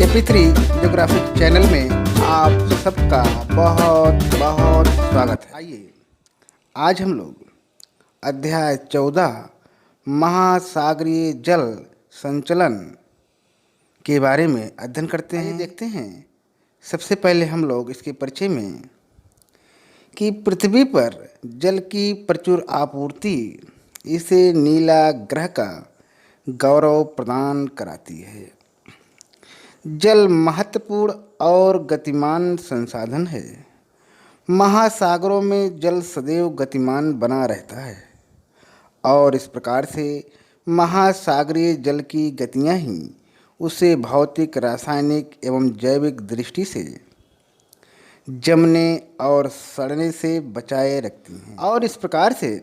AP3 geographic channel में आप सबका बहुत बहुत स्वागत है। आइए आज हम लोग अध्याय 14 महासागरीय जल संचलन के बारे में अध्ययन करते हैं। देखते हैं सबसे पहले हम लोग इसके परिचय में कि पृथ्वी पर जल की प्रचुर आपूर्ति इसे नीला ग्रह का गौरव प्रदान कराती है। जल महत्वपूर्ण और गतिमान संसाधन है। महासागरों में जल सदैव गतिमान बना रहता है और इस प्रकार से महासागरीय जल की गतियाँ ही उसे भौतिक, रासायनिक एवं जैविक दृष्टि से जमने और सड़ने से बचाए रखती हैं और इस प्रकार से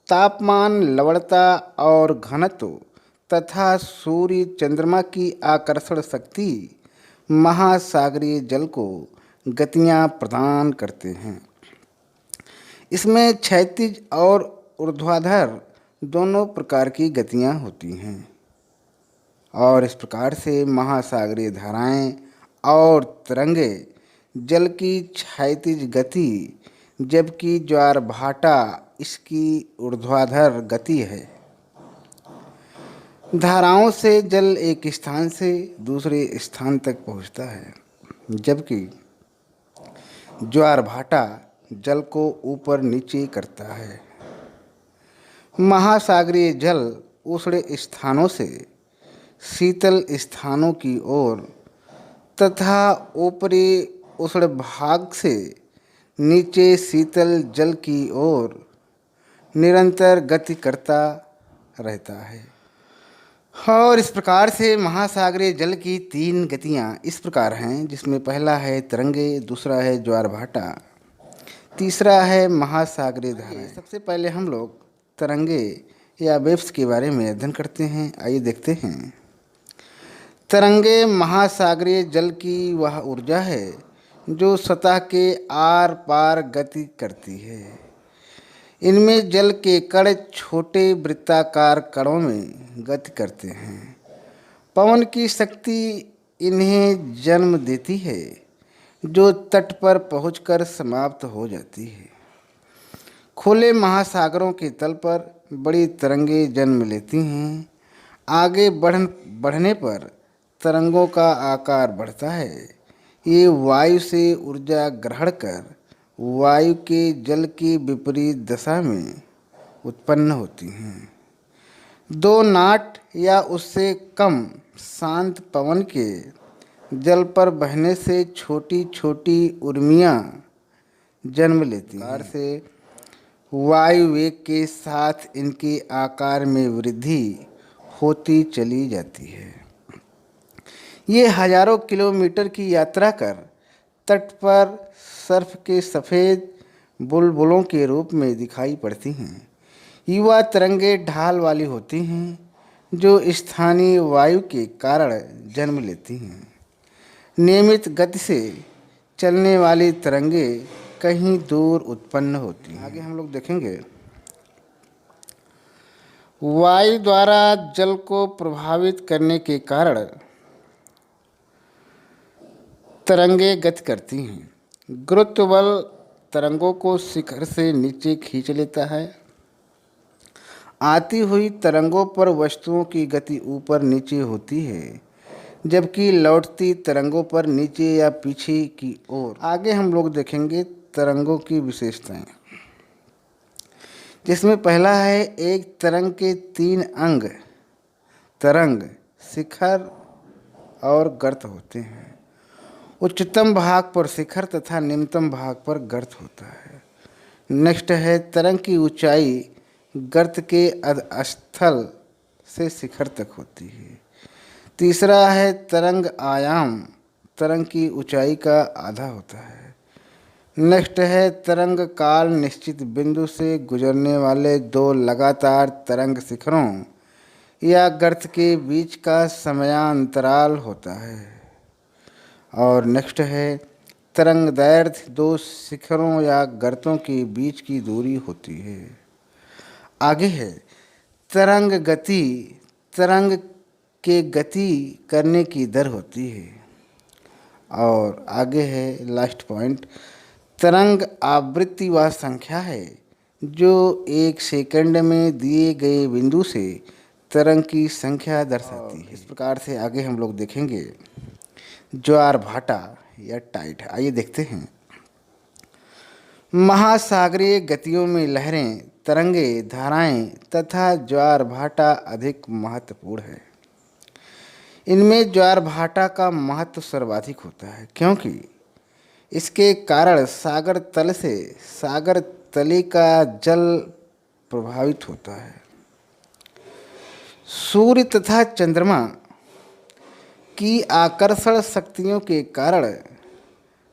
तापमान, लवणता और घनत्व तथा सूर्य चंद्रमा की आकर्षण शक्ति महासागरीय जल को गतियाँ प्रदान करते हैं। इसमें क्षैतिज और ऊर्ध्वाधर दोनों प्रकार की गतियाँ होती हैं और इस प्रकार से महासागरीय धाराएं और तरंगे जल की क्षैतिज गति, जबकि ज्वार भाटा इसकी ऊर्ध्वाधर गति है। धाराओं से जल एक स्थान से दूसरे स्थान तक पहुंचता है, जबकि ज्वार भाटा जल को ऊपर नीचे करता है। महासागरीय जल उष्ण स्थानों से शीतल स्थानों की ओर तथा ऊपरी उष्ण भाग से नीचे शीतल जल की ओर निरंतर गति करता रहता है और इस प्रकार से महासागरीय जल की 3 गतियाँ इस प्रकार हैं, जिसमें पहला है तरंगे, दूसरा है ज्वार भाटा, तीसरा है महासागरीय धाराएं। सबसे पहले हम लोग तरंगे या वेव्स के बारे में अध्ययन करते हैं। आइए देखते हैं। तरंगे महासागरीय जल की वह ऊर्जा है जो सतह के आर पार गति करती है। इनमें जल के कण छोटे वृत्ताकार कणों में गति करते हैं। पवन की शक्ति इन्हें जन्म देती है जो तट पर पहुंचकर समाप्त हो जाती है। खुले महासागरों के तल पर बड़ी तरंगे जन्म लेती हैं। आगे बढ़ने पर तरंगों का आकार बढ़ता है। ये वायु से ऊर्जा ग्रहण कर वायु के जल की विपरीत दशा में उत्पन्न होती हैं। 2 नाट या उससे कम शांत पवन के जल पर बहने से छोटी छोटी उर्मियाँ जन्म लेती हैं। से वायु वेग के साथ इनके आकार में वृद्धि होती चली जाती है। ये हजारों किलोमीटर की यात्रा कर तट पर सर्फ के सफ़ेद बुलबुलों के रूप में दिखाई पड़ती हैं। युवा तरंगे ढाल वाली होती हैं जो स्थानीय वायु के कारण जन्म लेती हैं। नियमित गति से चलने वाली तरंगे कहीं दूर उत्पन्न होती हैं। आगे हम लोग देखेंगे। वायु द्वारा जल को प्रभावित करने के कारण तरंगे गति करती हैं। गुरुत्व बल तरंगों को शिखर से नीचे खींच लेता है। आती हुई तरंगों पर वस्तुओं की गति ऊपर नीचे होती है, जबकि लौटती तरंगों पर नीचे या पीछे की ओर। आगे हम लोग देखेंगे तरंगों की विशेषताएं, जिसमें पहला है एक तरंग के 3 अंग तरंग, शिखर और गर्त होते हैं। उच्चतम भाग पर शिखर तथा निम्नतम भाग पर गर्त होता है। नेक्स्ट है तरंग की ऊंचाई गर्त के अधस्थल से शिखर तक होती है। तीसरा है तरंग आयाम, तरंग की ऊंचाई का आधा होता है। नेक्स्ट है तरंग काल, निश्चित बिंदु से गुजरने वाले 2 लगातार तरंग शिखरों या गर्त के बीच का समयांतराल होता है। और नेक्स्ट है तरंग दैर्घ्य, 2 शिखरों या गर्तों के बीच की दूरी होती है। आगे है तरंग गति, तरंग के गति करने की दर होती है। और आगे है लास्ट पॉइंट, तरंग आवृत्ति वह संख्या है जो एक सेकंड में दिए गए बिंदु से तरंग की संख्या दर्शाती है। इस प्रकार से आगे हम लोग देखेंगे ज्वार भाटा या टाइड। आइए देखते हैं। महासागरीय गतियों में लहरें, तरंगे, धाराएं तथा ज्वार भाटा अधिक महत्वपूर्ण है। इनमें ज्वार भाटा का महत्व सर्वाधिक होता है क्योंकि इसके कारण सागर तल से सागर तले का जल प्रभावित होता है। सूर्य तथा चंद्रमा की आकर्षण शक्तियों के कारण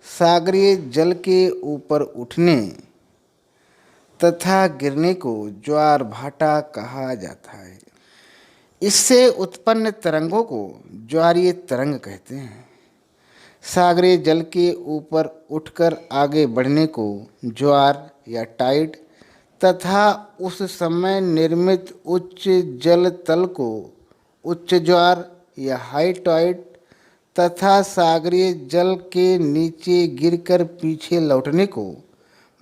सागरीय जल के ऊपर उठने तथा गिरने को ज्वार भाटा कहा जाता है। इससे उत्पन्न तरंगों को ज्वारीय तरंग कहते हैं। सागरीय जल के ऊपर उठकर आगे बढ़ने को ज्वार या टाइड तथा उस समय निर्मित उच्च जल तल को उच्च ज्वार या हाई टाइड तथा सागरीय जल के नीचे गिरकर पीछे लौटने को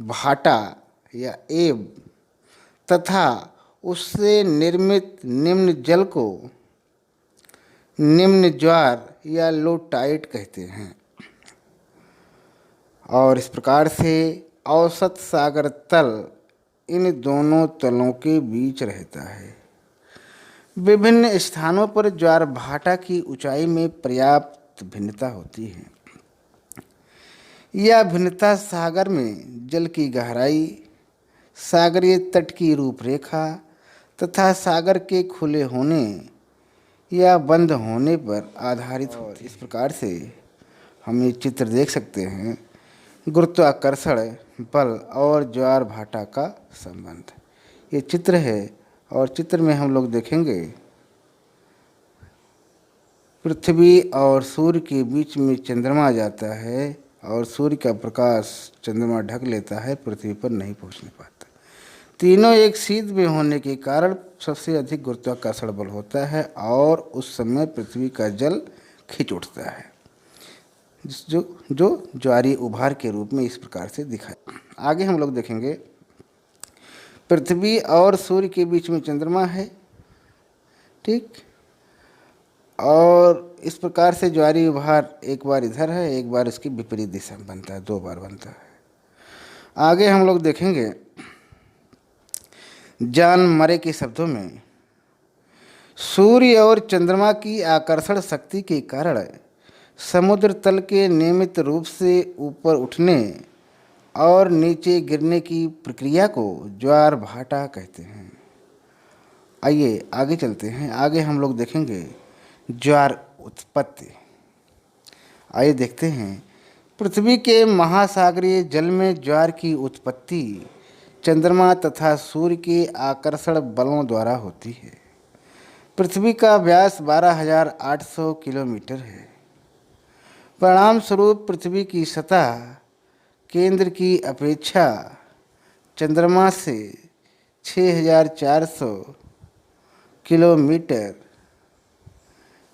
भाटा या एब तथा उससे निर्मित निम्न जल को निम्न ज्वार या लो टाइड कहते हैं। और इस प्रकार से औसत सागर तल इन दोनों तलों के बीच रहता है। विभिन्न स्थानों पर ज्वार भाटा की ऊंचाई में पर्याप्त भिन्नता होती है। यह भिन्नता सागर में जल की गहराई, सागरीय तट की रूपरेखा तथा सागर के खुले होने या बंद होने पर आधारित होती है। इस प्रकार से हम ये चित्र देख सकते हैं, गुरुत्वाकर्षण बल और ज्वार भाटा का संबंध। ये चित्र है और चित्र में हम लोग देखेंगे पृथ्वी और सूर्य के बीच में चंद्रमा जाता है और सूर्य का प्रकाश चंद्रमा ढक लेता है, पृथ्वी पर नहीं पहुंचने पाता। तीनों एक सीध में होने के कारण सबसे अधिक गुरुत्वाकर्षण बल होता है और उस समय पृथ्वी का जल खींच उठता है, जो ज्वारीय उभार के रूप में इस प्रकार से दिखाए। आगे हम लोग देखेंगे पृथ्वी और सूर्य के बीच में चंद्रमा है, ठीक। और इस प्रकार से ज्वारीय उभार एक बार इधर है, एक बार इसकी विपरीत दिशा में बनता है, दो बार बनता है। आगे हम लोग देखेंगे जॉन मरे के शब्दों में, सूर्य और चंद्रमा की आकर्षण शक्ति के कारण समुद्र तल के नियमित रूप से ऊपर उठने और नीचे गिरने की प्रक्रिया को ज्वार भाटा कहते हैं। आइए आगे चलते हैं। आगे हम लोग देखेंगे ज्वार उत्पत्ति। आइए देखते हैं। पृथ्वी के महासागरीय जल में ज्वार की उत्पत्ति चंद्रमा तथा सूर्य के आकर्षण बलों द्वारा होती है। पृथ्वी का व्यास 12,800 किलोमीटर है। परिणाम स्वरूप पृथ्वी की सतह केंद्र की अपेक्षा चंद्रमा से 6,400 किलोमीटर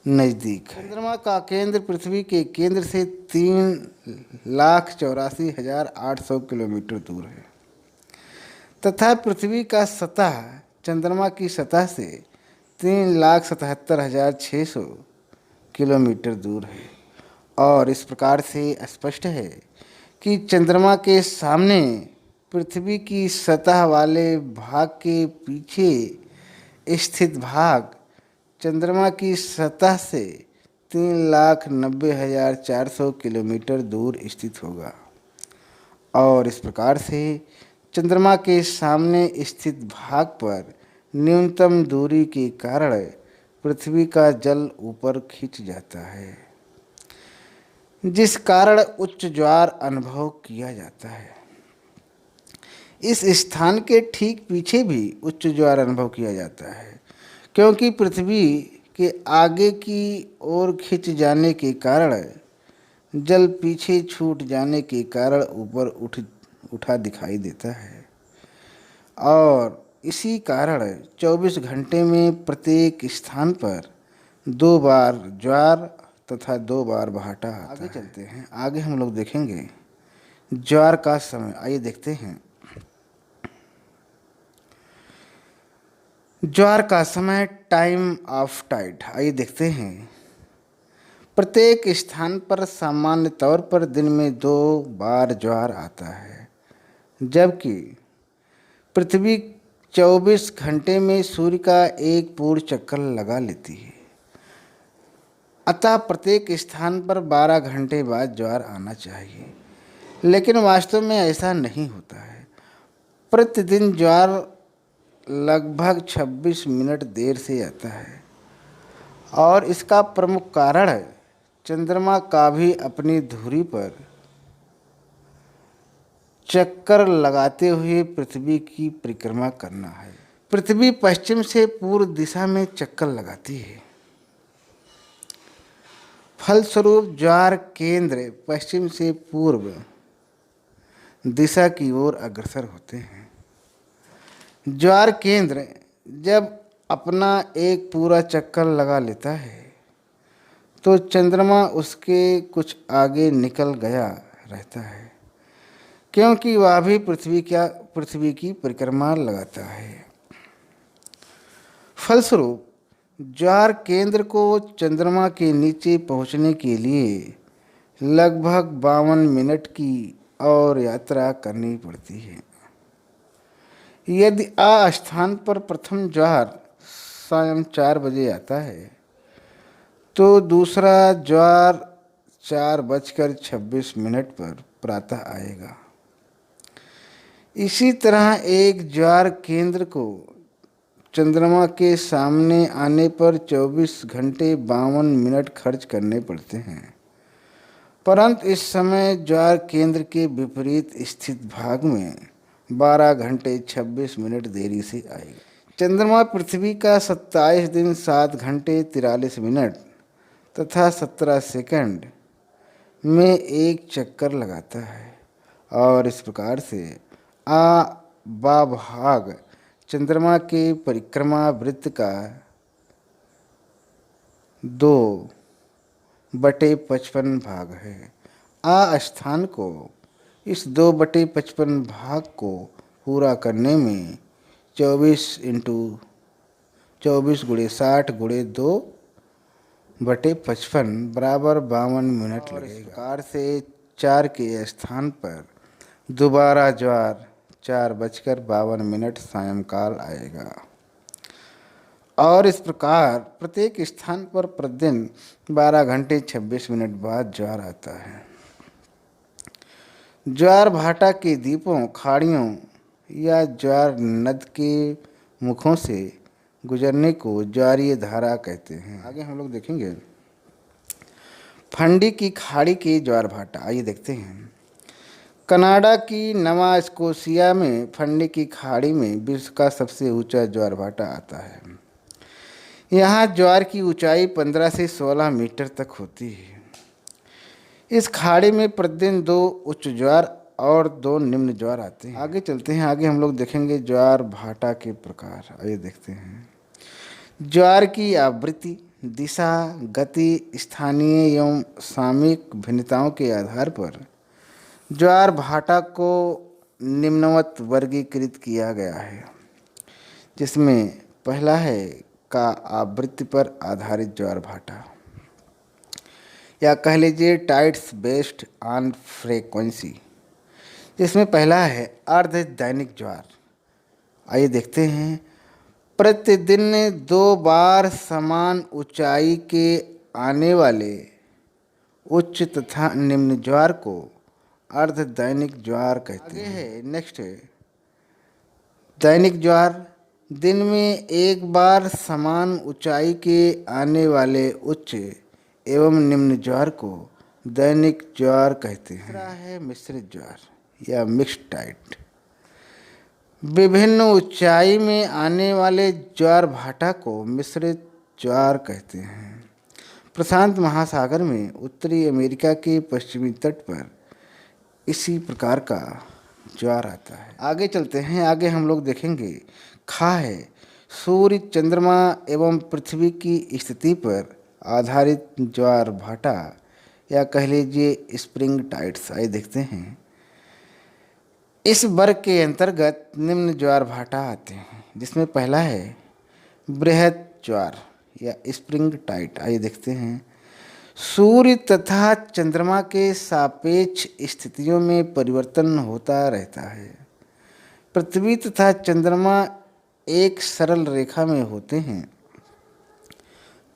नज़दीक है। चंद्रमा का केंद्र पृथ्वी के केंद्र से 3,84,800 किलोमीटर दूर है तथा पृथ्वी का सतह चंद्रमा की सतह से 3,77,600 किलोमीटर दूर है। और इस प्रकार से स्पष्ट है कि चंद्रमा के सामने पृथ्वी की सतह वाले भाग के पीछे स्थित भाग चंद्रमा की सतह से 3,90,400 किलोमीटर दूर स्थित होगा। और इस प्रकार से चंद्रमा के सामने स्थित भाग पर न्यूनतम दूरी के कारण पृथ्वी का जल ऊपर खिंच जाता है, जिस कारण उच्च ज्वार अनुभव किया जाता है। इस स्थान के ठीक पीछे भी उच्च ज्वार अनुभव किया जाता है क्योंकि पृथ्वी के आगे की ओर खिंच जाने के कारण जल पीछे छूट जाने के कारण ऊपर उठा दिखाई देता है। और इसी कारण 24 घंटे में प्रत्येक स्थान पर 2 बार ज्वार तथा 2 बार भाटा आता है। आगे चलते हैं, आगे हम लोग देखेंगे ज्वार का समय। आइए देखते हैं ज्वार का समय, टाइम ऑफ टाइड। आइए देखते हैं, प्रत्येक स्थान पर सामान्य तौर पर दिन में 2 बार ज्वार आता है, जबकि पृथ्वी 24 घंटे में सूर्य का एक पूर्ण चक्कर लगा लेती है। अतः प्रत्येक स्थान पर 12 घंटे बाद ज्वार आना चाहिए, लेकिन वास्तव में ऐसा नहीं होता है। प्रतिदिन ज्वार लगभग 26 मिनट देर से आता है, और इसका प्रमुख कारण चंद्रमा का भी अपनी धुरी पर चक्कर लगाते हुए पृथ्वी की परिक्रमा करना है। पृथ्वी पश्चिम से पूर्व दिशा में चक्कर लगाती है, फलस्वरूप ज्वार केंद्र पश्चिम से पूर्व दिशा की ओर अग्रसर होते हैं। ज्वार केंद्र जब अपना एक पूरा चक्कर लगा लेता है तो चंद्रमा उसके कुछ आगे निकल गया रहता है, क्योंकि वह भी पृथ्वी की परिक्रमा लगाता है। फलस्वरूप ज्वार केंद्र को चंद्रमा के नीचे पहुंचने के लिए लगभग 52 मिनट की और यात्रा करनी पड़ती है। यदि आ स्थान पर प्रथम ज्वार सायं 4 बजे आता है तो दूसरा ज्वार 4:26 पर प्रातः आएगा। इसी तरह एक ज्वार केंद्र को चंद्रमा के सामने आने पर 24 घंटे 52 मिनट खर्च करने पड़ते हैं, परंतु इस समय ज्वार केंद्र के विपरीत स्थित भाग में 12 घंटे 26 मिनट देरी से आएगा। चंद्रमा पृथ्वी का 27 दिन 7 घंटे 43 मिनट तथा 17 सेकंड में एक चक्कर लगाता है, और इस प्रकार से बा भाग चंद्रमा के परिक्रमा वृत्त का 2/55 भाग है। स्थान को इस 2/55 भाग को पूरा करने में 24 × 24 × 60 × 2/55 बराबर 52 मिनट लगेगा। इस प्रकार से 4 के स्थान पर दोबारा ज्वार 4:52 सायंकाल आएगा, और इस प्रकार प्रत्येक स्थान पर प्रतिदिन 12 घंटे 26 मिनट बाद ज्वार आता है। ज्वार भाटा के द्वीपों, खाड़ियों या ज्वार नद के मुखों से गुजरने को ज्वारीय धारा कहते हैं। आगे हम लोग देखेंगे फंडी की खाड़ी के ज्वार भाटा। आइए देखते हैं, कनाडा की नवा स्कोशिया में फंडी की खाड़ी में विश्व का सबसे ऊंचा ज्वार भाटा आता है। यहाँ ज्वार की ऊंचाई 15 से 16 मीटर तक होती है। इस खाड़ी में प्रतिदिन 2 उच्च ज्वार और 2 निम्न ज्वार आते हैं। आगे चलते हैं, आगे हम लोग देखेंगे ज्वार भाटा के प्रकार। आइए देखते हैं, ज्वार की आवृत्ति, दिशा, गति, स्थानीय एवं सामयिक भिन्नताओं के आधार पर ज्वार भाटा को निम्नवत वर्गीकृत किया गया है, जिसमें पहला है का आवृत्ति पर आधारित ज्वार भाटा, या कह लीजिए टाइड्स बेस्ड ऑन फ्रीक्वेंसी, जिसमें पहला है अर्ध दैनिक ज्वार। आइए देखते हैं, प्रतिदिन 2 बार समान ऊंचाई के आने वाले उच्च तथा निम्न ज्वार को अर्ध दैनिक ज्वार कहते हैं। आगे है नेक्स्ट है दैनिक ज्वार। दिन में एक बार समान ऊंचाई के आने वाले उच्च एवं निम्न ज्वार को दैनिक ज्वार कहते हैं। दूसरा है मिश्रित ज्वार या मिक्स्ड टाइड। विभिन्न ऊंचाई में आने वाले ज्वार भाटा को मिश्रित ज्वार कहते हैं। प्रशांत महासागर में उत्तरी अमेरिका के पश्चिमी तट पर इसी प्रकार का ज्वार आता है। आगे चलते हैं, आगे हम लोग देखेंगे खा है सूर्य, चंद्रमा एवं पृथ्वी की स्थिति पर आधारित ज्वार भाटा या कह लीजिए स्प्रिंग टाइड्स आइए देखते हैं। इस वर्ग के अंतर्गत निम्न ज्वार भाटा आते हैं, जिसमें पहला है बृहद ज्वार या स्प्रिंग टाइड। आइए देखते हैं। सूर्य तथा चंद्रमा के सापेक्ष स्थितियों में परिवर्तन होता रहता है। पृथ्वी तथा चंद्रमा एक सरल रेखा में होते हैं,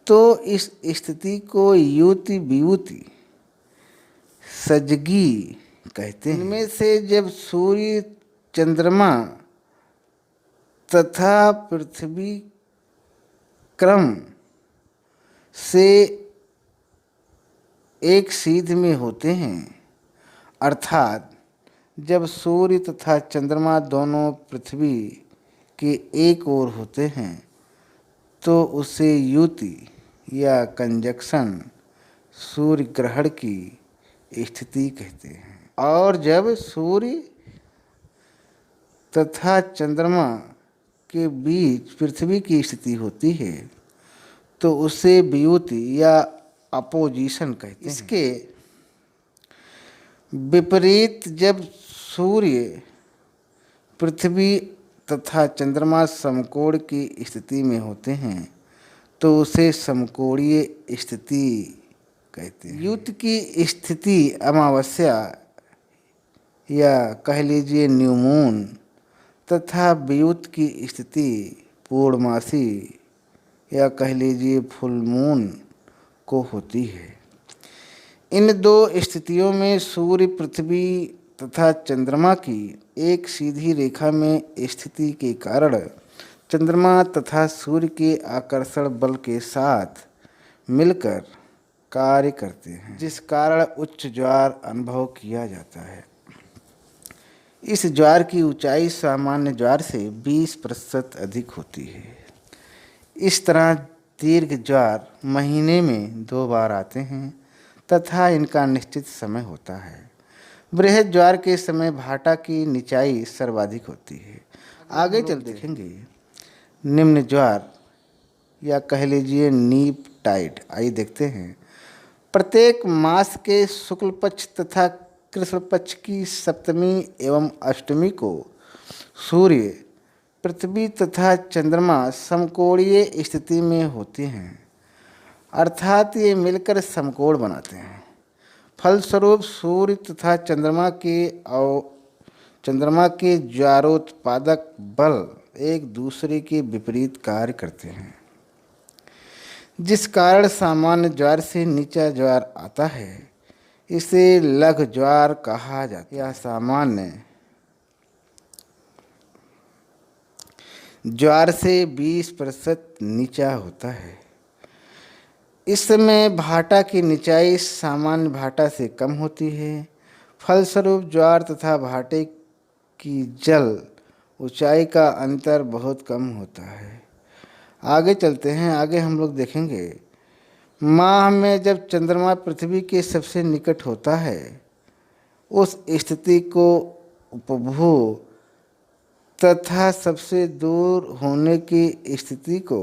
तो इस स्थिति को युति वियुति सजगी कहते हैं। इनमें से जब सूर्य, चंद्रमा तथा पृथ्वी क्रम से एक सीध में होते हैं, अर्थात जब सूर्य तथा चंद्रमा दोनों पृथ्वी के एक ओर होते हैं, तो उसे युति या कंजक्शन सूर्य ग्रहण की स्थिति कहते हैं। और जब सूर्य तथा चंद्रमा के बीच पृथ्वी की स्थिति होती है, तो उसे वियुति या अपोजिशन कहते हैं। इसके विपरीत जब सूर्य, पृथ्वी तथा चंद्रमा समकोण की स्थिति में होते हैं, तो उसे समकोणीय स्थिति कहते हैं। युति की स्थिति अमावस्या या कह लीजिए न्यू मून तथा वियुत की स्थिति पूर्णमासी या कह लीजिए फुल मून को होती है। इन दो स्थितियों में सूर्य, पृथ्वी तथा चंद्रमा की एक सीधी रेखा में स्थिति के कारण चंद्रमा तथा सूर्य के आकर्षण बल के साथ मिलकर कार्य करते हैं, जिस कारण उच्च ज्वार अनुभव किया जाता है। इस ज्वार की ऊंचाई सामान्य ज्वार से 20% अधिक होती है। इस तरह दीर्घ ज्वार महीने में 2 बार आते हैं तथा इनका निश्चित समय होता है। बृहद ज्वार के समय भाटा की निचाई सर्वाधिक होती है। आगे चल देखेंगे निम्न ज्वार या कह लीजिए नीप टाइड। आइए देखते हैं। प्रत्येक मास के शुक्ल पक्ष तथा कृष्ण पक्ष की सप्तमी एवं अष्टमी को सूर्य, पृथ्वी तथा चंद्रमा समकोणीय स्थिति में होते हैं, अर्थात ये मिलकर समकोण बनाते हैं। फलस्वरूप सूर्य तथा चंद्रमा के ज्वारोत्पादक बल एक दूसरे के विपरीत कार्य करते हैं, जिस कारण सामान्य ज्वार से नीचा ज्वार आता है। इसे लघु ज्वार कहा जाता है। यह सामान्य ज्वार से 20% नीचा होता है। इस समय भाटा की निचाई सामान्य भाटा से कम होती है। फलस्वरूप ज्वार तथा भाटे की जल ऊंचाई का अंतर बहुत कम होता है। आगे चलते हैं। आगे हम लोग देखेंगे माह में जब चंद्रमा पृथ्वी के सबसे निकट होता है, उस स्थिति को उपभू तथा सबसे दूर होने की स्थिति को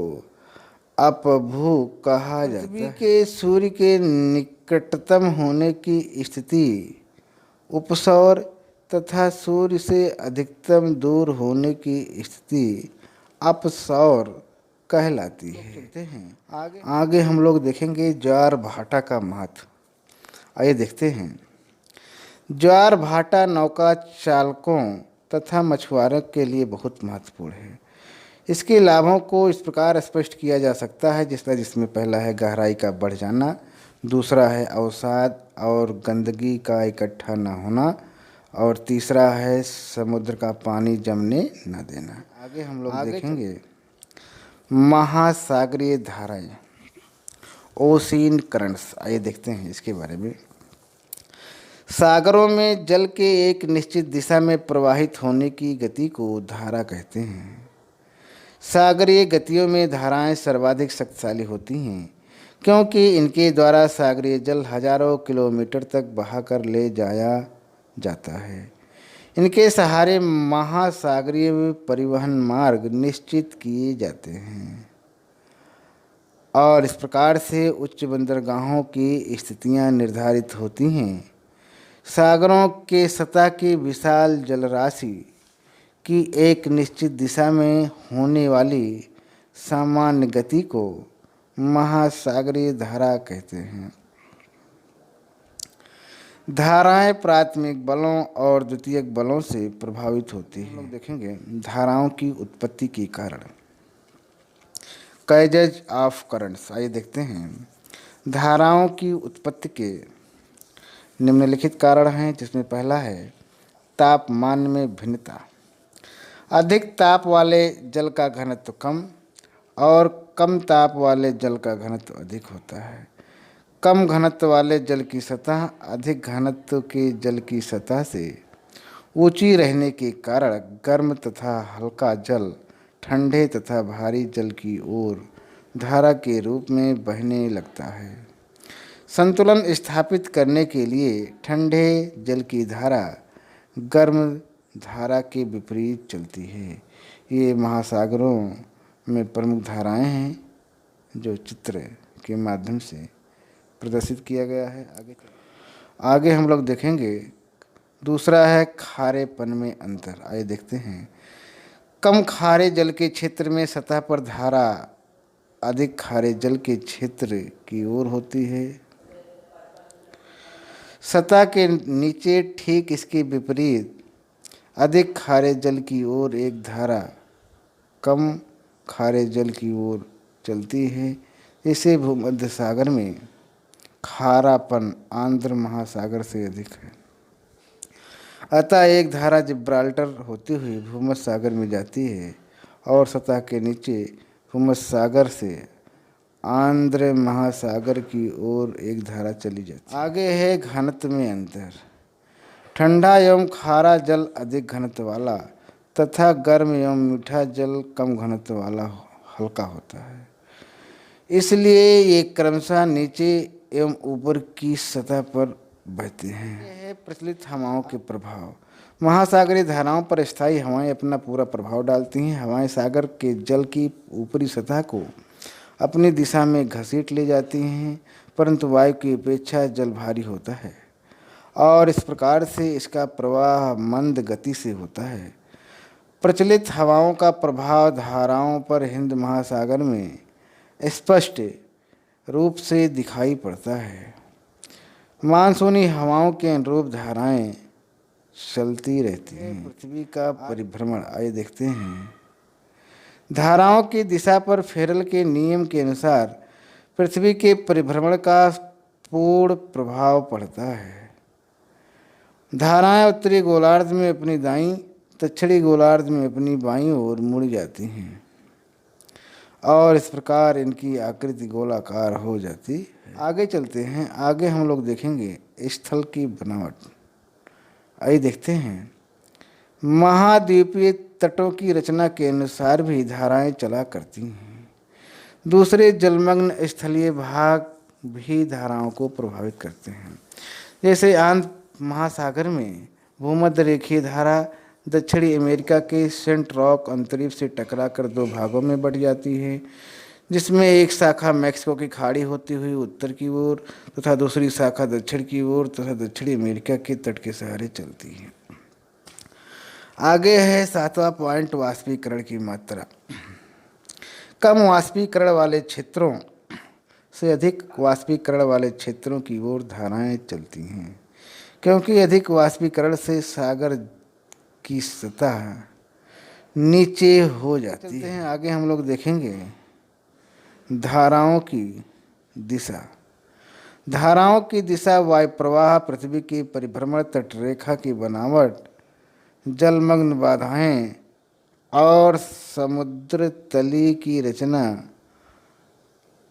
अपभू कहा जाता है। पृथ्वी के सूर्य के निकटतम होने की स्थिति उपसौर तथा सूर्य से अधिकतम दूर होने की स्थिति अपसौर कहलाती है। आगे हम लोग देखेंगे ज्वार भाटा का महत्व। आइए देखते हैं। ज्वार भाटा नौका चालकों तथा मछुआरों के लिए बहुत महत्वपूर्ण है। इसके लाभों को इस प्रकार स्पष्ट किया जा सकता है, जिसमें पहला है गहराई का बढ़ जाना, दूसरा है अवसाद और गंदगी का इकट्ठा न होना, और तीसरा है समुद्र का पानी जमने न देना। आगे हम लोग देखेंगे महासागरीय धाराएं, ओशियन करंट्स। आइए देखते हैं इसके बारे में। सागरों में जल के एक निश्चित दिशा में प्रवाहित होने की गति को धारा कहते हैं। सागरीय गतियों में धाराएं सर्वाधिक शक्तिशाली होती हैं, क्योंकि इनके द्वारा सागरीय जल हजारों किलोमीटर तक बहाकर ले जाया जाता है। इनके सहारे महासागरीय परिवहन मार्ग निश्चित किए जाते हैं और इस प्रकार से उच्च बंदरगाहों की स्थितियां निर्धारित होती हैं। सागरों के सतह की विशाल जलराशि की एक निश्चित दिशा में होने वाली सामान्य गति को महासागरीय धारा कहते हैं। धाराएं प्राथमिक बलों और द्वितीयक बलों से प्रभावित होती हैं। हम लोग देखेंगे धाराओं की उत्पत्ति के कारण। कॉजेज ऑफ करंट्स, आइए देखते हैं। धाराओं की उत्पत्ति के निम्नलिखित कारण हैं, जिसमें पहला है तापमान में भिन्नता। अधिक ताप वाले जल का घनत्व कम और कम ताप वाले जल का घनत्व अधिक होता है। कम घनत्व वाले जल की सतह अधिक घनत्व के जल की सतह से ऊंची रहने के कारण गर्म तथा हल्का जल ठंडे तथा भारी जल की ओर धारा के रूप में बहने लगता है। संतुलन स्थापित करने के लिए ठंडे जल की धारा गर्म धारा के विपरीत चलती है। ये महासागरों में प्रमुख धाराएं हैं जो चित्र के माध्यम से प्रदर्शित किया गया है। आगे हम लोग देखेंगे। दूसरा है खारेपन में अंतर। आइए देखते हैं। कम खारे जल के क्षेत्र में सतह पर धारा अधिक खारे जल के क्षेत्र की ओर होती है। सतह के नीचे ठीक इसके विपरीत अधिक खारे जल की ओर एक धारा कम खारे जल की ओर चलती है। इसे भूमध्य सागर में खारापन आंध्र महासागर से अधिक है। अतः एक धारा जिब्राल्टर होती हुई भूमध्य सागर में जाती है और सतह के नीचे भूमध्य सागर से आंध्र महासागर की ओर एक धारा चली जाती है। आगे है घनत्व में अंतर। ठंडा एवं खारा जल अधिक घनत्व वाला तथा गर्म एवं मीठा जल कम घनत्व वाला हल्का होता है। इसलिए ये क्रमशः नीचे एवं ऊपर की सतह पर बहते हैं। यह है प्रचलित हवाओं के प्रभाव। महासागरीय धाराओं पर स्थायी हवाएं अपना पूरा प्रभाव डालती हैं। हवाएं सागर के जल की ऊपरी सतह को अपनी दिशा में घसीट ले जाती हैं, परंतु वायु की अपेक्षा जल भारी होता है और इस प्रकार से इसका प्रवाह मंद गति से होता है। प्रचलित हवाओं का प्रभाव धाराओं पर हिंद महासागर में स्पष्ट रूप से दिखाई पड़ता है। मानसूनी हवाओं के अनुरूप धाराएं चलती रहती हैं। पृथ्वी का परिभ्रमण, आइए देखते हैं। धाराओं की दिशा पर फेरल के नियम के अनुसार पृथ्वी के परिभ्रमण का पूर्ण प्रभाव पड़ता है। धाराएं उत्तरी गोलार्ध में अपनी दाईं, दक्षिणी गोलार्ध में अपनी बाईं ओर मुड़ जाती हैं और इस प्रकार इनकी आकृति गोलाकार हो जाती है। आगे चलते हैं। आगे हम लोग देखेंगे स्थल की बनावट। आइए देखते हैं। महाद्वीपीय तटों की रचना के अनुसार भी धाराएं चला करती हैं। दूसरे जलमग्न स्थलीय भाग भी धाराओं को प्रभावित करते हैं। जैसे आंध्र महासागर में भूमध्य रेखीय धारा दक्षिणी अमेरिका के सेंट रॉक अंतरीप से टकराकर दो भागों में बट जाती है, जिसमें एक शाखा मैक्सिको की खाड़ी होती हुई उत्तर की ओर तथा दूसरी शाखा दक्षिण की ओर तथा दक्षिणी अमेरिका के तट के सहारे चलती है। आगे है 7वां पॉइंट, वाष्पीकरण की मात्रा। कम वाष्पीकरण वाले क्षेत्रों से अधिक वाष्पीकरण वाले क्षेत्रों की ओर धाराएं चलती हैं, क्योंकि अधिक वाष्पीकरण से सागर की सतह नीचे हो जाती है। आगे हम लोग देखेंगे धाराओं की दिशा। धाराओं की दिशा, वायु प्रवाह, पृथ्वी की परिभ्रमण, तटरेखा की बनावट, जलमग्न बाधाएं और समुद्र तली की रचना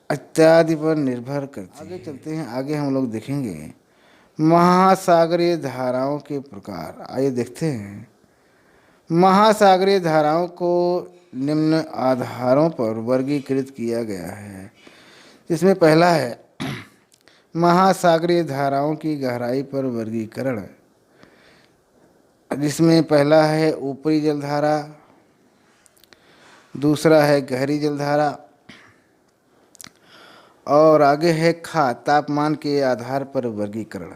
इत्यादि पर निर्भर करती है। आगे चलते हैं। आगे हम लोग देखेंगे महासागरीय धाराओं के प्रकार। आइए देखते हैं। महासागरीय धाराओं को निम्न आधारों पर वर्गीकृत किया गया है, जिसमें पहला है महासागरीय धाराओं की गहराई पर वर्गीकरण। जिसमें पहला है ऊपरी जलधारा, दूसरा है गहरी जलधारा और आगे है खा तापमान के आधार पर वर्गीकरण।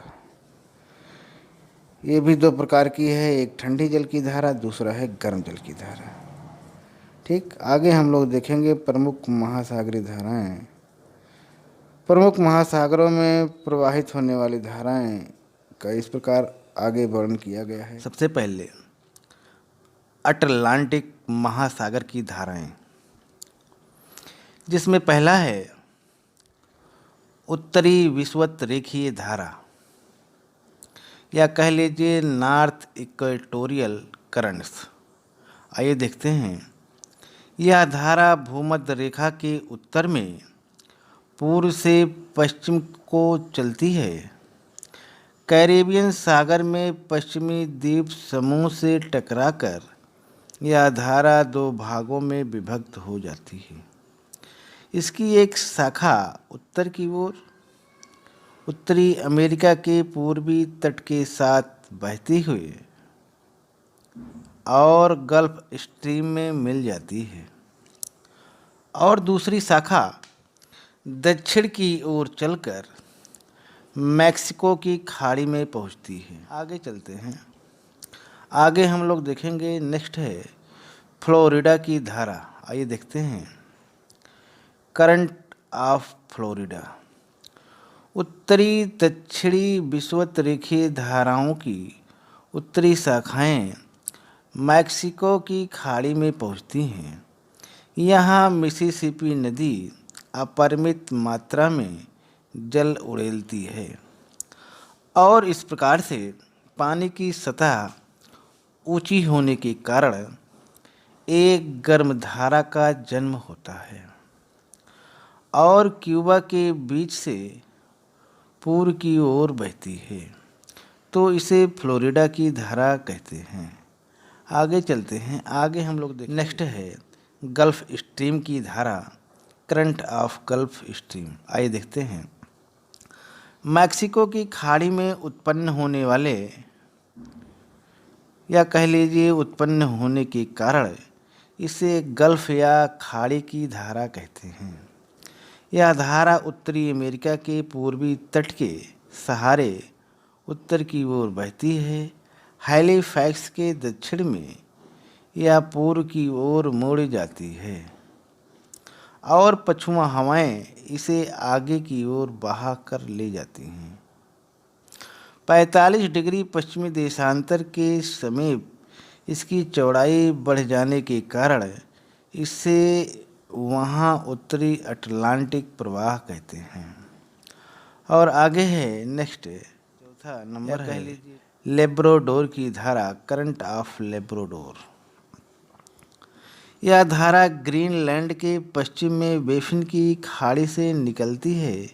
ये भी दो प्रकार की है, एक ठंडी जल की धारा, दूसरा है गर्म जल की धारा। ठीक, आगे हम लोग देखेंगे प्रमुख महासागरीय धाराएं। प्रमुख महासागरों में प्रवाहित होने वाली धाराएं का इस प्रकार आगे वर्णन किया गया है। सबसे पहले अटलांटिक महासागर की धाराएं, जिसमें पहला है उत्तरी विषुवत रेखीय धारा या कह लीजिए नॉर्थ इक्वेटोरियल करंट्स। आइए देखते हैं। यह धारा भूमध्य रेखा के उत्तर में पूर्व से पश्चिम को चलती है। कैरेबियन सागर में पश्चिमी द्वीप समूह से टकराकर यह धारा दो भागों में विभक्त हो जाती है। इसकी एक शाखा उत्तर की ओर उत्तरी अमेरिका के पूर्वी तट के साथ बहती हुई और गल्फ स्ट्रीम में मिल जाती है और दूसरी शाखा दक्षिण की ओर चलकर मैक्सिको की खाड़ी में पहुंचती है। आगे चलते हैं। आगे हम लोग देखेंगे, नेक्स्ट है फ्लोरिडा की धारा। आइए देखते हैं। करंट ऑफ फ्लोरिडा उत्तरी दक्षिणी विषुवत रेखीय धाराओं की उत्तरी शाखाएं मैक्सिको की खाड़ी में पहुंचती हैं। यहाँ मिसिसिपी नदी अपरिमित मात्रा में जल उड़ेलती है और इस प्रकार से पानी की सतह ऊंची होने के कारण एक गर्म धारा का जन्म होता है और क्यूबा के बीच से पूर्व की ओर बहती है, तो इसे फ्लोरिडा की धारा कहते हैं। आगे चलते हैं। आगे हम लोग देखें, नेक्स्ट है गल्फ स्ट्रीम की धारा, करंट ऑफ गल्फ स्ट्रीम। आइए देखते हैं। मैक्सिको की खाड़ी में उत्पन्न होने वाले या कह लीजिए उत्पन्न होने के कारण इसे गल्फ या खाड़ी की धारा कहते हैं। यह धारा उत्तरी अमेरिका के पूर्वी तट के सहारे उत्तर की ओर बहती है। हैलीफैक्स के दक्षिण में यह पूर्व की ओर मोड़ जाती है और पछुआ हवाएं इसे आगे की ओर बहा कर ले जाती हैं। 45 डिग्री पश्चिमी देशांतर के समीप इसकी चौड़ाई बढ़ जाने के कारण इसे वहाँ उत्तरी अटलांटिक प्रवाह कहते हैं। और आगे है नेक्स्ट, चौथा नंबर है लेब्राडोर की धारा, करंट ऑफ लेब्राडोर। यह धारा ग्रीनलैंड के पश्चिम में बेफिन की खाड़ी से निकलती है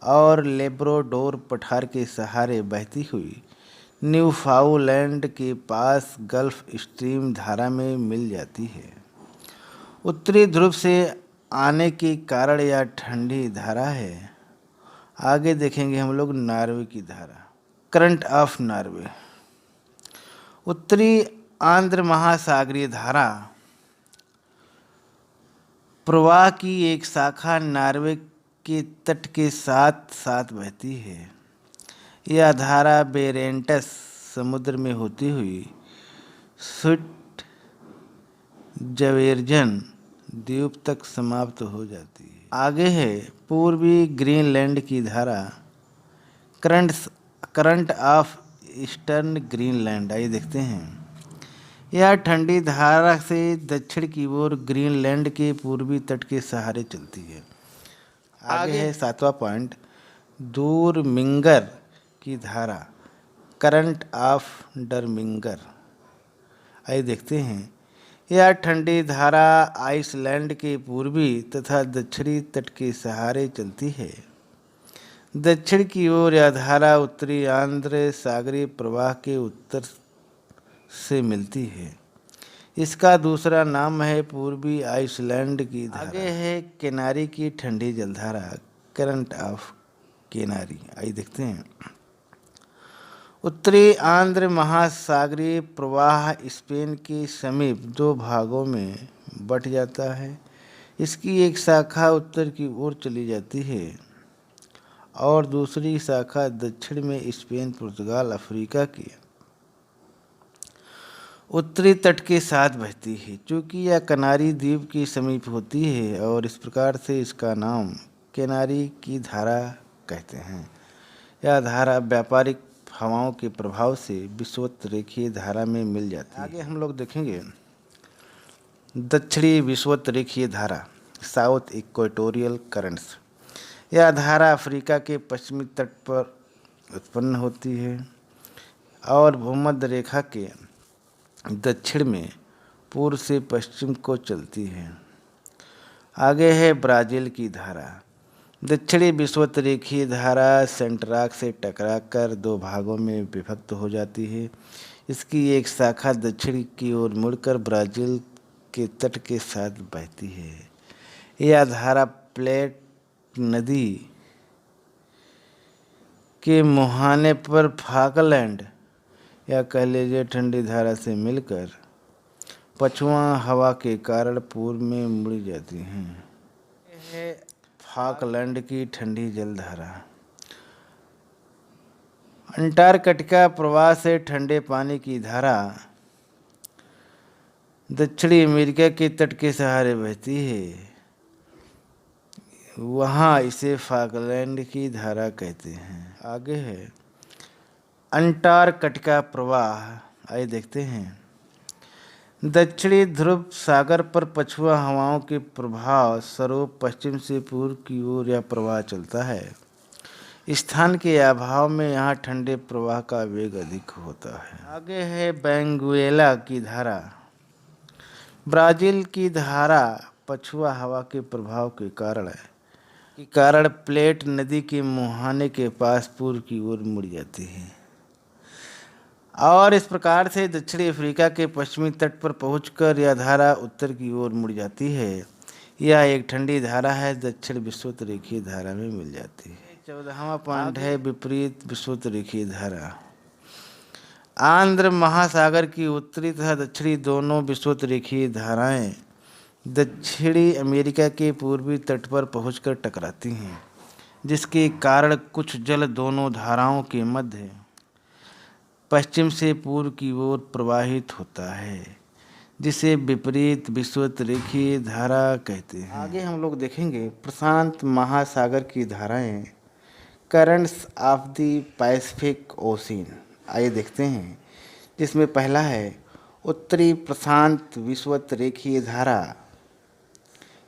और लेब्राडोर पठार के सहारे बहती हुई न्यूफाउंडलैंड के पास गल्फ स्ट्रीम धारा में मिल जाती है। उत्तरी ध्रुव से आने के कारण यह ठंडी धारा है। आगे देखेंगे हम लोग नॉर्वे की धारा, करंट ऑफ नॉर्वे। उत्तरी आंध्र महासागरीय धारा प्रवाह की एक शाखा नॉर्वे के तट के साथ साथ बहती है। यह धारा बेरेंटस समुद्र में होती हुई स्विट जवेर्जन द्वीप तक समाप्त हो जाती है। आगे है पूर्वी ग्रीनलैंड की धारा, करंट ऑफ ईस्टर्न ग्रीनलैंड। आइए देखते हैं। यह ठंडी धारा से दक्षिण की ओर ग्रीनलैंड के पूर्वी तट के सहारे चलती है। आगे है सातवां पॉइंट, दूरमिंगर की धारा, करंट ऑफ डरमिंगर। आइए देखते हैं। यह ठंडी धारा आइसलैंड के पूर्वी तथा दक्षिणी तट के सहारे चलती है। दक्षिण की ओर यह धारा उत्तरी आंध्र सागरीय प्रवाह के उत्तर से मिलती है। इसका दूसरा नाम है पूर्वी आइसलैंड की धारा। आगे है केनारी की ठंडी जलधारा, करंट ऑफ केनारी। आइए देखते हैं। उत्तरी आंध्र महासागरीय प्रवाह स्पेन के समीप दो भागों में बंट जाता है। इसकी एक शाखा उत्तर की ओर चली जाती है और दूसरी शाखा दक्षिण में स्पेन, पुर्तगाल, अफ्रीका के उत्तरी तट के साथ बहती है। चूँकि यह कनारी द्वीप के समीप होती है और इस प्रकार से इसका नाम कैनारी की धारा कहते हैं। यह धारा व्यापारिक हवाओं के प्रभाव से विषुवत रेखीय धारा में मिल जाती है। आगे हम लोग देखेंगे दक्षिणी विषुवत रेखीय धारा, साउथ इक्वेटोरियल करंट्स। यह धारा अफ्रीका के पश्चिमी तट पर उत्पन्न होती है और भूमध्य रेखा के दक्षिण में पूर्व से पश्चिम को चलती है। आगे है ब्राज़ील की धारा। दक्षिणी विषुवत रेखीय धारा सेंटराक से टकराकर दो भागों में विभक्त हो जाती है। इसकी एक शाखा दक्षिण की ओर मुड़कर ब्राज़ील के तट के साथ बहती है। यह धारा प्लेट नदी के मुहाने पर फाकलैंड या कह लीजिए ठंडी धारा से मिलकर पछुआ हवा के कारण पूर्व में मुड़ जाती हैं। यह फाकलैंड की ठंडी जलधारा। अंटार्कटिका प्रवाह से ठंडे पानी की धारा दक्षिणी अमेरिका के तट के सहारे बहती है। वहाँ इसे फाकलैंड की धारा कहते हैं। आगे है अंटार्कटिका प्रवाह। आइए देखते हैं। दक्षिणी ध्रुव सागर पर पछुआ हवाओं के प्रभाव स्वरूप पश्चिम से पूर्व की ओर यह प्रवाह चलता है। स्थान के अभाव में यहाँ ठंडे प्रवाह का वेग अधिक होता है। आगे है बेंगुएला की धारा। ब्राज़ील की धारा पछुआ हवा के प्रभाव के कारण प्लेट नदी के मुहाने के पास पूर्व की ओर मुड़ जाती है और इस प्रकार से दक्षिणी अफ्रीका के पश्चिमी तट पर पहुंचकर यह धारा उत्तर की ओर मुड़ जाती है। यह एक ठंडी धारा है, दक्षिण विषुवत रेखीय धारा में मिल जाती है। 14वां पॉइंट है विपरीत विषुवत रेखीय धारा। आंध्र महासागर की उत्तरी तथा दक्षिणी दोनों विषुवत रेखीय धाराएं दक्षिणी अमेरिका के पूर्वी तट पर पहुंचकर टकराती हैं, जिसके कारण कुछ जल दोनों धाराओं के मध्य पश्चिम से पूर्व की ओर प्रवाहित होता है, जिसे विपरीत विषुवत रेखीय धारा कहते हैं। आगे हम लोग देखेंगे प्रशांत महासागर की धाराएं, currents of the Pacific ocean. आइए देखते हैं, जिसमें पहला है उत्तरी प्रशांत विषुवत रेखीय धारा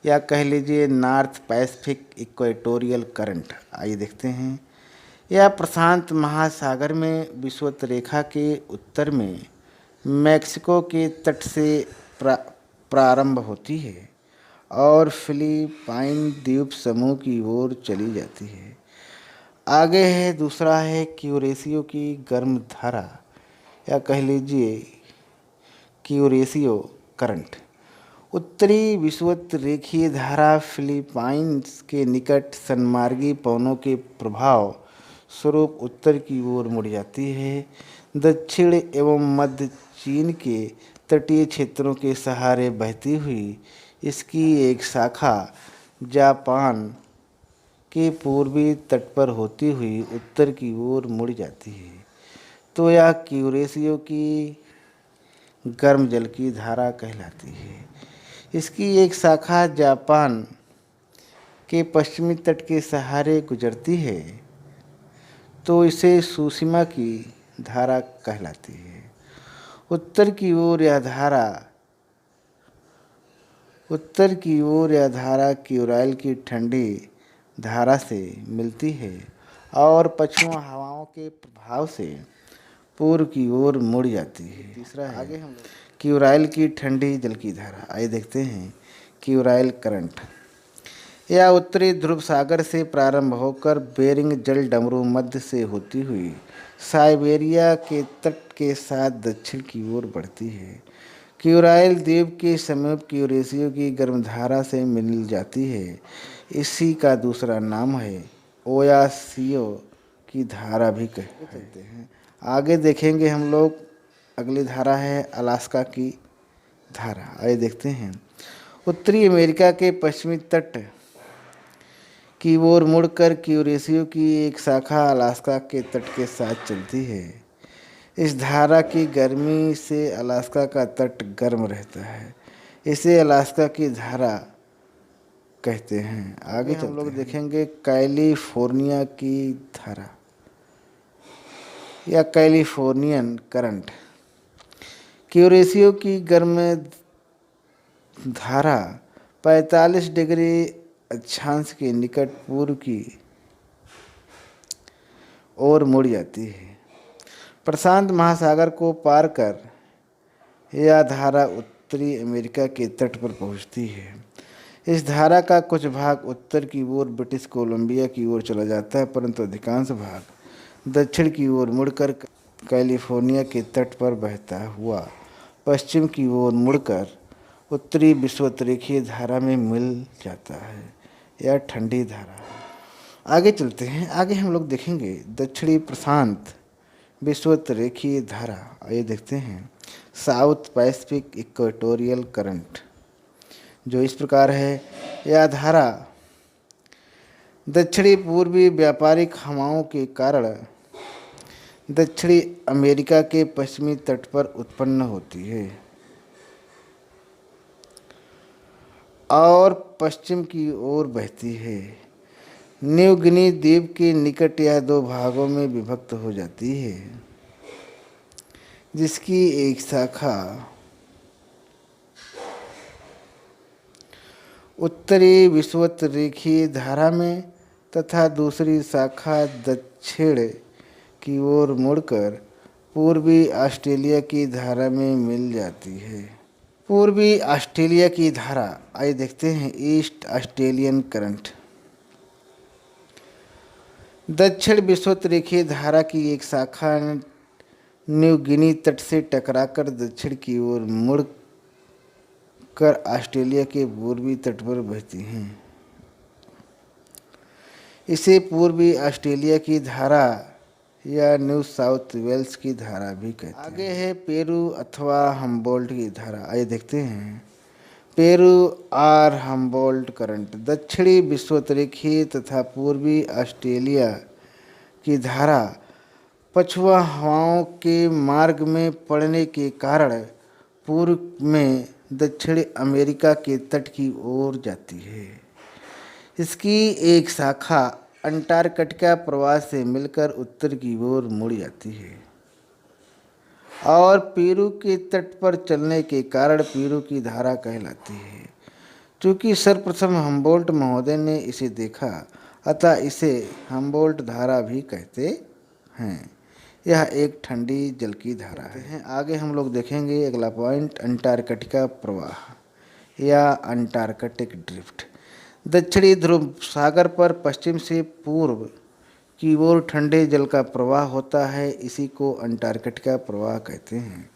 या कह लीजिए नॉर्थ पैसिफिक इक्वेटोरियल करंट। आइए देखते हैं। यह प्रशांत महासागर में विषुवत रेखा के उत्तर में मैक्सिको के तट से प्रारंभ होती है और फिलीपाइन द्वीप समूह की ओर चली जाती है। आगे है दूसरा है क्यूरेशियो की गर्म धारा या कह लीजिए क्यूरेशियो करंट। उत्तरी विषुवत रेखीय धारा फिलीपाइंस के निकट सन्मार्गी पवनों के प्रभाव स्वरूप उत्तर की ओर मुड़ जाती है। दक्षिण एवं मध्य चीन के तटीय क्षेत्रों के सहारे बहती हुई इसकी एक शाखा जापान के पूर्वी तट पर होती हुई उत्तर की ओर मुड़ जाती है। तो यह क्यूरेशियो की गर्म जल की धारा कहलाती है। इसकी एक शाखा जापान के पश्चिमी तट के सहारे गुजरती है, तो इसे सुशिमा की धारा कहलाती है। उत्तर की ओर यह धारा क्यूराइल की ठंडी धारा से मिलती है और पछुआ हवाओं के प्रभाव से पूर्व की ओर मुड़ जाती है। तीसरा है आगे हम क्यूराइल की ठंडी जल की धारा। आइए देखते हैं क्यूराइल करंट। यह उत्तरी ध्रुव सागर से प्रारंभ होकर बेरिंग जल डमरू मध्य से होती हुई साइबेरिया के तट के साथ दक्षिण की ओर बढ़ती है। क्यूराइल द्वीप के समीप क्यूरेशियो की गर्मधारा से मिल जाती है। इसी का दूसरा नाम है ओयासियो की धारा भी कहते हैं। आगे देखेंगे हम लोग, अगली धारा है अलास्का की धारा। आइए देखते हैं। उत्तरी अमेरिका के पश्चिमी तट की ओर मुड़कर क्यूरेसियो की एक शाखा अलास्का के तट के साथ चलती है। इस धारा की गर्मी से अलास्का का तट गर्म रहता है। इसे अलास्का की धारा कहते हैं। आगे हम लोग देखेंगे कैलिफोर्निया की धारा या कैलिफोर्नियन करंट। क्यूरेसियो की गर्म धारा 45 डिग्री अक्षांश के निकट पूर्व की ओर मुड़ जाती है। प्रशांत महासागर को पार कर यह धारा उत्तरी अमेरिका के तट पर पहुंचती है। इस धारा का कुछ भाग उत्तर की ओर ब्रिटिश कोलंबिया की ओर चला जाता है, परंतु अधिकांश भाग दक्षिण की ओर मुड़कर कैलिफोर्निया के तट पर बहता हुआ पश्चिम की ओर मुड़कर उत्तरी विषुवतरेखीय धारा में मिल जाता है। यह ठंडी धारा है। आगे चलते हैं। आगे हम लोग देखेंगे दक्षिणी प्रशांत विषुवतरेखीय धारा। आइए देखते हैं साउथ पैसिफिक इक्वेटोरियल करंट, जो इस प्रकार है। यह धारा दक्षिणी पूर्वी व्यापारिक हवाओं के कारण दक्षिणी अमेरिका के पश्चिमी तट पर उत्पन्न होती है और पश्चिम की ओर बहती है। न्यू गिनी द्वीप के निकट यह दो भागों में विभक्त हो जाती है, जिसकी एक शाखा उत्तरी विषुवतरेखीय धारा में तथा दूसरी शाखा दक्षिण की ओर मुड़कर पूर्वी ऑस्ट्रेलिया की धारा में मिल जाती है। पूर्वी ऑस्ट्रेलिया की धारा। आइए देखते हैं ईस्ट ऑस्ट्रेलियन करंट। दक्षिण विषुवतरेखीय धारा की एक शाखा न्यू गिनी तट से टकराकर दक्षिण की ओर मुड़ कर ऑस्ट्रेलिया के पूर्वी तट पर बहती हैं। इसे पूर्वी ऑस्ट्रेलिया की धारा या न्यू साउथ वेल्स की धारा भी कहते हैं। आगे है पेरू अथवा हम्बोल्ट की धारा। आइए देखते हैं पेरू और हम्बोल्ट करंट। दक्षिणी विषुवतरेखीय तथा पूर्वी ऑस्ट्रेलिया की धारा पछुआ हवाओं के मार्ग में पड़ने के कारण पूर्व में दक्षिणी अमेरिका के तट की ओर जाती है। इसकी एक शाखा अंटार्कटिका प्रवाह से मिलकर उत्तर की ओर मुड़ जाती है और पेरू के तट पर चलने के कारण पेरू की धारा कहलाती है। चूँकि सर्वप्रथम हम्बोल्ट महोदय ने इसे देखा, अतः इसे हम्बोल्ट धारा भी कहते हैं। यह एक ठंडी जल की धारा है। आगे हम लोग देखेंगे अगला पॉइंट, अंटार्कटिका प्रवाह या अंटार्कटिक ड्रिफ्ट। दक्षिणी ध्रुव सागर पर पश्चिम से पूर्व की ओर ठंडे जल का प्रवाह होता है। इसी को अंटार्कटिका प्रवाह कहते हैं।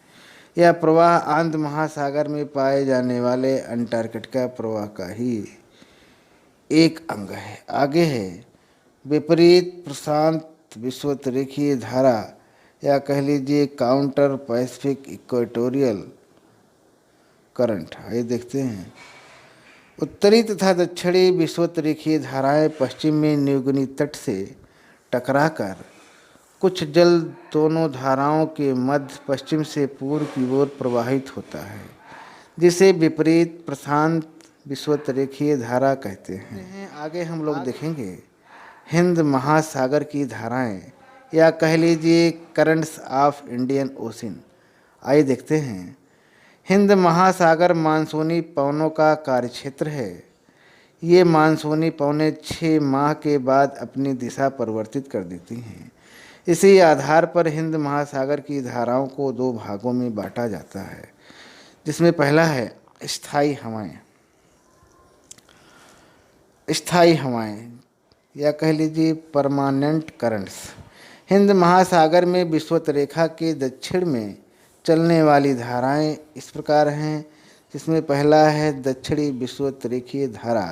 यह प्रवाह आंध्र महासागर में पाए जाने वाले अंटार्कटिका प्रवाह का ही एक अंग है। आगे है विपरीत प्रशांत विषुवतरेखीय धारा या कह लीजिए काउंटर पैसिफिक इक्वेटोरियल करंट। आइए देखते हैं। उत्तरी तथा दक्षिणी विषुवतरेखीय धाराएं पश्चिम में न्यू गिनी तट से टकराकर कुछ जल दोनों धाराओं के मध्य पश्चिम से पूर्व की ओर प्रवाहित होता है, जिसे विपरीत प्रशांत विषुवतरेखीय धारा कहते हैं। आगे हम लोग देखेंगे हिंद महासागर की धाराएं या कह लीजिए करंट्स ऑफ इंडियन ओशन। आइए देखते हैं। हिंद महासागर मानसूनी पवनों का कार्यक्षेत्र है। ये मानसूनी पवनें 6 माह के बाद अपनी दिशा परिवर्तित कर देती हैं। इसी आधार पर हिंद महासागर की धाराओं को 2 भागों में बांटा जाता है, जिसमें पहला है स्थायी हवाएं। स्थायी हवाएं या कह लीजिए परमानेंट करंट्स हिंद महासागर में विषुवतरेखा के दक्षिण में चलने वाली धाराएं इस प्रकार हैं, जिसमें पहला है दक्षिणी विषुवतरेखीय धारा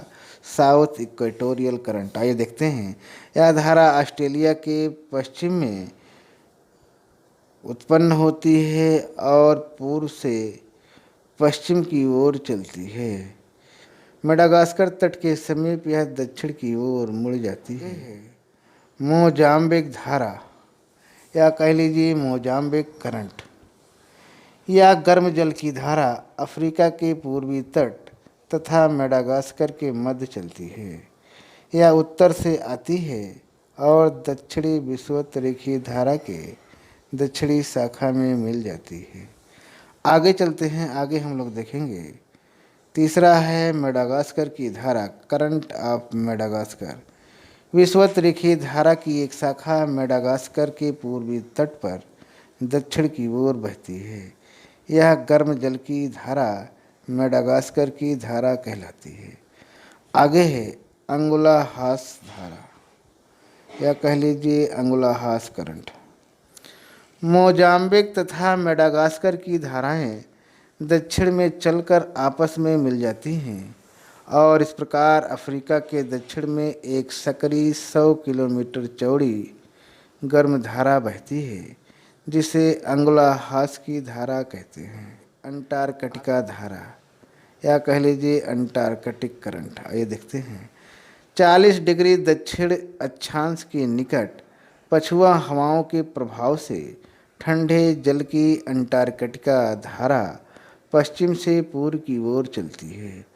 साउथ इक्वेटोरियल करंट। आइए देखते हैं। यह धारा ऑस्ट्रेलिया के पश्चिम में उत्पन्न होती है और पूर्व से पश्चिम की ओर चलती है। मेडागास्कर तट के समीप यह दक्षिण की ओर मुड़ जाती है। मोजाम्बिक धारा या कह लीजिए मोजाम्बिक करंट, यह गर्म जल की धारा अफ्रीका के पूर्वी तट तथा मेडागास्कर के मध्य चलती है। यह उत्तर से आती है और दक्षिणी विषुवत-रेखीय धारा के दक्षिणी शाखा में मिल जाती है। आगे चलते हैं, आगे हम लोग देखेंगे। तीसरा है मेडागास्कर की धारा, करंट ऑफ मेडागास्कर। विषुवत-रेखीय धारा की एक शाखा मेडागास्कर के पूर्वी तट पर दक्षिण की ओर बहती है। यह गर्म जल की धारा मेडागास्कर की धारा कहलाती है। आगे है अंगुलाहास धारा या कह लीजिए अंगुलाहास करंट। मोजाम्बिक तथा मेडागास्कर की धाराएं दक्षिण में चलकर आपस में मिल जाती हैं और इस प्रकार अफ्रीका के दक्षिण में एक सकरी 100 किलोमीटर चौड़ी गर्म धारा बहती है जिसे अंगुलाहास की धारा कहते हैं। अंटार्कटिका धारा या कह लीजिए अंटार्कटिक करंट, आइए देखते हैं। 40 डिग्री दक्षिण अक्षांश के निकट पछुआ हवाओं के प्रभाव से ठंडे जल की अंटार्कटिका धारा पश्चिम से पूर्व की ओर चलती है।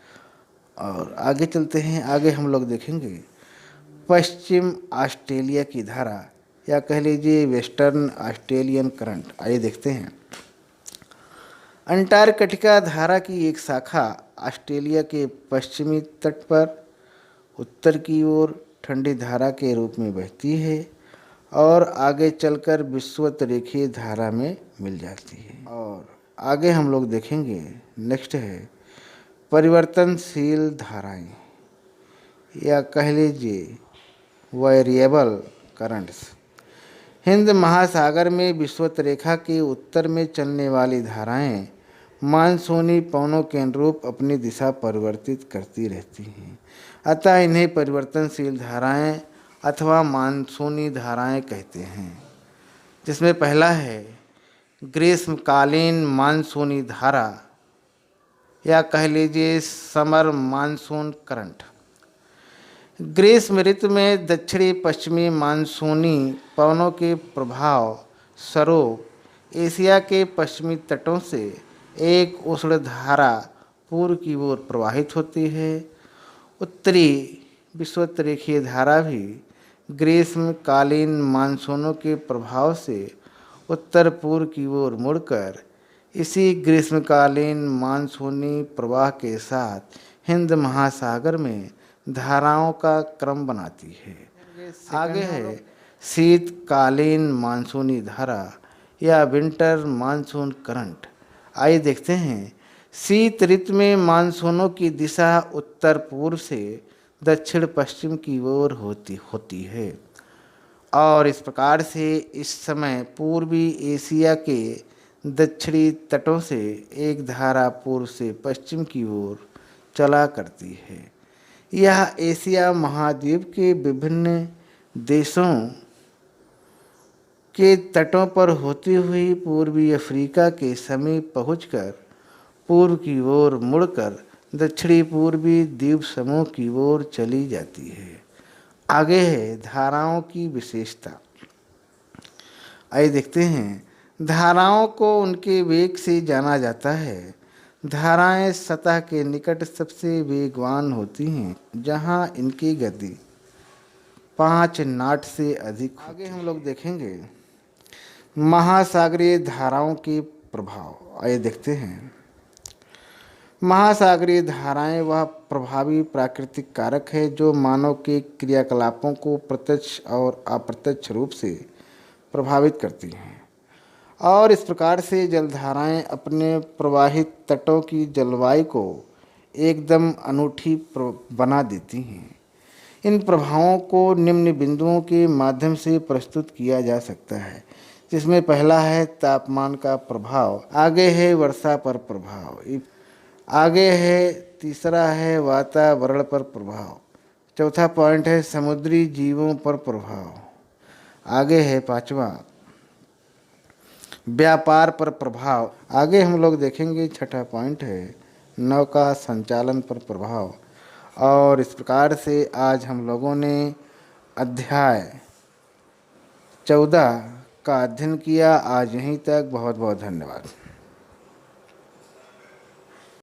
और आगे चलते हैं, आगे हम लोग देखेंगे पश्चिम ऑस्ट्रेलिया की धारा या कह लीजिए वेस्टर्न ऑस्ट्रेलियन करंट, आइए देखते हैं। अंटार्कटिका धारा की एक शाखा ऑस्ट्रेलिया के पश्चिमी तट पर उत्तर की ओर ठंडी धारा के रूप में बहती है और आगे चलकर विषुवत-रेखीय धारा में मिल जाती है। और आगे हम लोग देखेंगे, नेक्स्ट है परिवर्तनशील धाराएं या कह लीजिए वेरिएबल करंट्स। हिंद महासागर में विषुवत रेखा के उत्तर में चलने वाली धाराएं मानसूनी पवनों के अनुरूप अपनी दिशा परिवर्तित करती रहती हैं, अतः इन्हें परिवर्तनशील धाराएं अथवा मानसूनी धाराएं कहते हैं। जिसमें पहला है ग्रीष्मकालीन मानसूनी धारा या कह लीजिए समर मानसून करंट। ग्रीष्म ऋतु में दक्षिणी पश्चिमी मानसूनी पवनों के प्रभाव स्वरूप एशिया के पश्चिमी तटों से एक उष्ण धारा पूर्व की ओर प्रवाहित होती है। उत्तरी विषुवत-रेखीय धारा भी ग्रीष्मकालीन मानसूनों के प्रभाव से उत्तर पूर्व की ओर मुड़कर इसी ग्रीष्मकालीन मानसूनी प्रवाह के साथ हिंद महासागर में धाराओं का क्रम बनाती है। आगे है शीतकालीन मानसूनी धारा या विंटर मानसून करंट। आइए देखते हैं। शीत ऋतु में मानसूनों की दिशा उत्तर पूर्व से दक्षिण पश्चिम की ओर होती है और इस प्रकार से इस समय पूर्वी एशिया के दक्षिणी तटों से एक धारा पूर्व से पश्चिम की ओर चला करती है। यह एशिया महाद्वीप के विभिन्न देशों के तटों पर होती हुई पूर्वी अफ्रीका के समीप पहुंचकर पूर्व की ओर मुड़कर दक्षिणी पूर्वी द्वीप समूह की ओर चली जाती है। आगे है धाराओं की विशेषता। आइए देखते हैं। धाराओं को उनके वेग से जाना जाता है। धाराएं सतह के निकट सबसे वेगवान होती हैं, जहां इनकी गति 5 नॉट से अधिक। आगे हम लोग देखेंगे महासागरीय धाराओं के प्रभाव। आइए देखते हैं। महासागरीय धाराएं वह प्रभावी प्राकृतिक कारक है जो मानव के क्रियाकलापों को प्रत्यक्ष और अप्रत्यक्ष रूप से प्रभावित करती हैं और इस प्रकार से जलधाराएं अपने प्रवाहित तटों की जलवायु को एकदम अनूठी बना देती हैं। इन प्रभावों को निम्न बिंदुओं के माध्यम से प्रस्तुत किया जा सकता है, जिसमें पहला है तापमान का प्रभाव, आगे है वर्षा पर प्रभाव, आगे है तीसरा है वातावरण पर प्रभाव, चौथा पॉइंट है समुद्री जीवों पर प्रभाव, आगे है पांचवा व्यापार पर प्रभाव। आगे हम लोग देखेंगे, छठा पॉइंट है नौका संचालन पर प्रभाव। और इस प्रकार से आज हम लोगों ने अध्याय 14 का अध्ययन किया। आज यहीं तक। बहुत बहुत धन्यवाद।